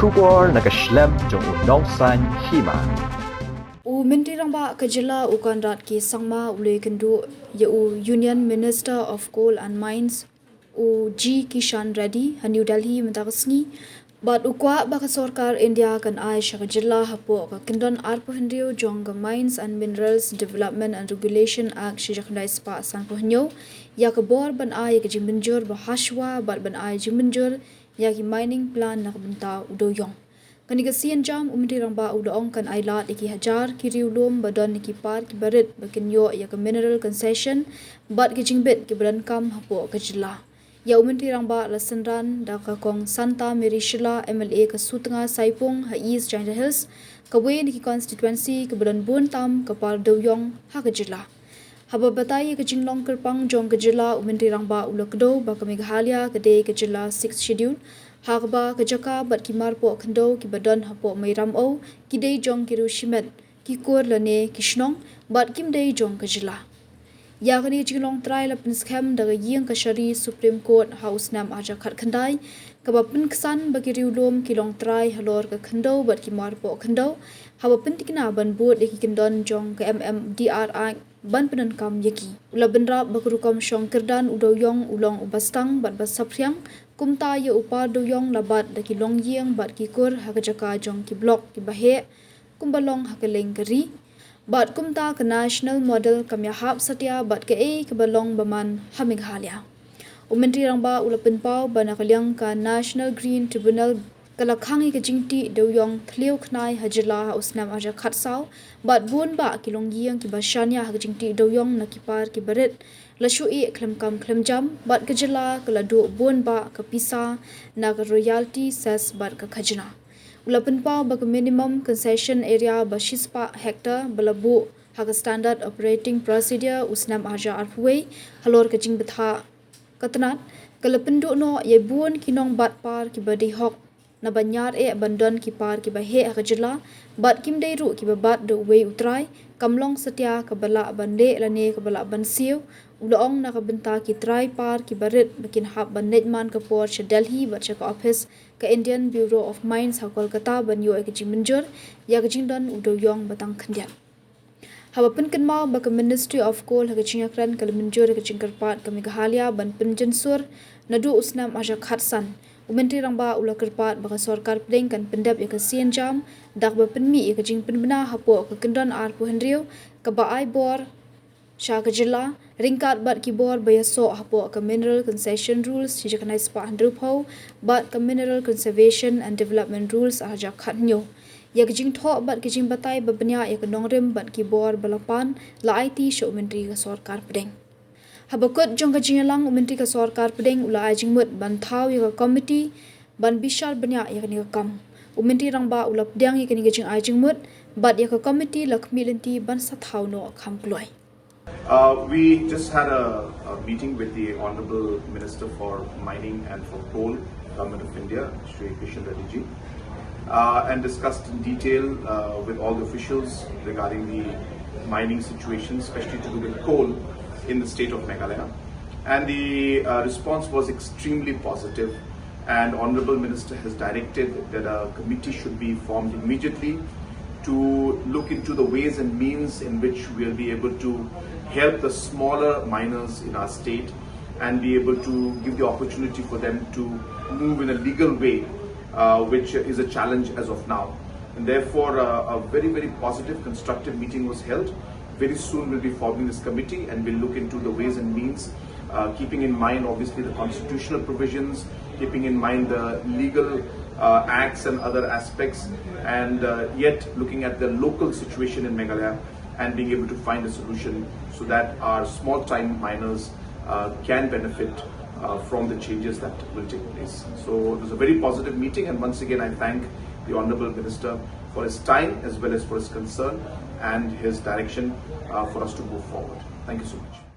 Trubor nakaslem jong unongsan Hima. Myntri rangba kajila ukanrat ki sangma ule kendu ya Union Minister of Coal and Mines G Kishan Reddy New Delhi mentakasni but ukwa baka Sorkar India kan Aisha kajila hapo ka kendon arpo hendio jong Mines and Minerals Development and Regulation Act shijakndai spa san pohnyo ya ka bor ban ay ka jimbinjur bahashwa bat ban ay jimbinjur ya ki mining plan nak benta Dewïong. Kanigasian jam Myntri rangba Dewïong kan ailat iki hajar kiriulum badon Kyrpad kibarit bakinyo ya ke mineral concession bat ki jingbit ki berankam hapo kajila. Ya Myntri rangba lasenran da ka kong Santa Marishila MLA ke Sutengah Saipung ha East China Hills kawe niki constituency ke beran bun tam kapar Dewïong ha kajila. Haba batai ke jinglong kerpang jong kajila Myntri rangba ulakdo ba ke Meghalaya kede kajila 6th schedule Hagba kajaka bat kimar po kendo ki badan hapo may ramo ki day jong ki rushimet ki kur lane kishnong bat kim day jong kajila. Ya kani jinglong trial apin scam daga ying kashari Supreme Court House nam aja khat khandai kabapin kesan bagi riulum kilong try halor ke kendo bat kimar po kendo haba pentikna ban board ki kendon jong ke MMDRI ban penan kam yaki ula benra bakurukam shong kerdan Dewïong ulong ubastang bat basapriang kumta ya upar Dewïong labat daki long yeng bat ki kur hakajaka jong ki blok ki bahe kumbalong hakeleng keri bat kumta ke national model kamya hap satya bat ke ke balong baman ha Meghalaya. Myntri rangba ulapin pau banakalyang ka National Green Tribunal kalakhangi ke jingti Dewïong thleu khnai hajila usnam aja khatsau bat bun ba kilong yeng ki bashanya ha jingti Dewïong nakipar ki barit lashu e klemkam klemjam bat kajila kaladu bun ba ka pisa na royalty ses bat ka khajna ulapin pau ba minimum concession area bashispa hectare balabu ha standard operating procedure usnam aja arpwe halor ka jing betha katnat kalapindu no ye bun kinong bat par ki badi hok na banyar e bandon ki par ki bahe akajila bat kim dei ru ki babat do we utrai kamlong satya ka bala bande lane ka bala ban siu Dewïong na ka benta ki trai par ki barit bakin hab ban nejman ka por cha Delhi bat cha ka office ka Indian Bureau of Mines ha Kolkata ban yo e ka jiminjur ya ka jingdon Dewïong batang khandyan haba pin kanmau ba ka Ministry of Coal ha ka chingakran ka minjur ka Kyrpad ka Meghalaya ban pinjensur nadu usnam aja khatsan Myntri rangba ula Kyrpad ba ka Sorkar Pdeng kan pendap ya ka sian jam dak ba pinmi ya ka jing pinbena hapo ka kendon arpo henrio ka ba ai bor sha ka jila ringkat bat ki bor bayaso hapo ka mineral concession rules sijakanai spa handrupo bat ka mineral conservation and development rules aja khatnyo ya ka jing tho bat ka jing batai ba banya ya ka nongrim bat ki bor balapan la IT show Myntri ka Sorkar Pdeng habakut jong ka jingalang Myntri ka Sorkar Pdeng ula ajing mut ban thau ya ka committee ban bishar banya ya ka ni ka kam Myntri rangba ula Pdeng ya ka ni ka jing ajing mut bat ya ka committee lakmi lenti ban sa thau no kham ploy. We just had a meeting with the Honorable Minister for Mining and for Coal, Government of India, Shri Kishan Reddy ji, and discussed in detail with all the officials regarding the mining situation, especially to do with coal in the state of Meghalaya. And the response was extremely positive, and Honorable Minister has directed that a committee should be formed immediately to look into the ways and means in which we'll be able to help the smaller miners in our state and be able to give the opportunity for them to move in a legal way, which is a challenge as of now. And therefore, a very, very positive, constructive meeting was held. Very soon we'll be forming this committee and we'll look into the ways and means, keeping in mind obviously the constitutional provisions, keeping in mind the legal acts and other aspects, and yet looking at the local situation in Meghalaya and being able to find a solution so that our small time miners can benefit from the changes that will take place. So it was a very positive meeting, and once again I thank the Honorable Minister for his time as well as for his concern and his direction for us to move forward. Thank you so much.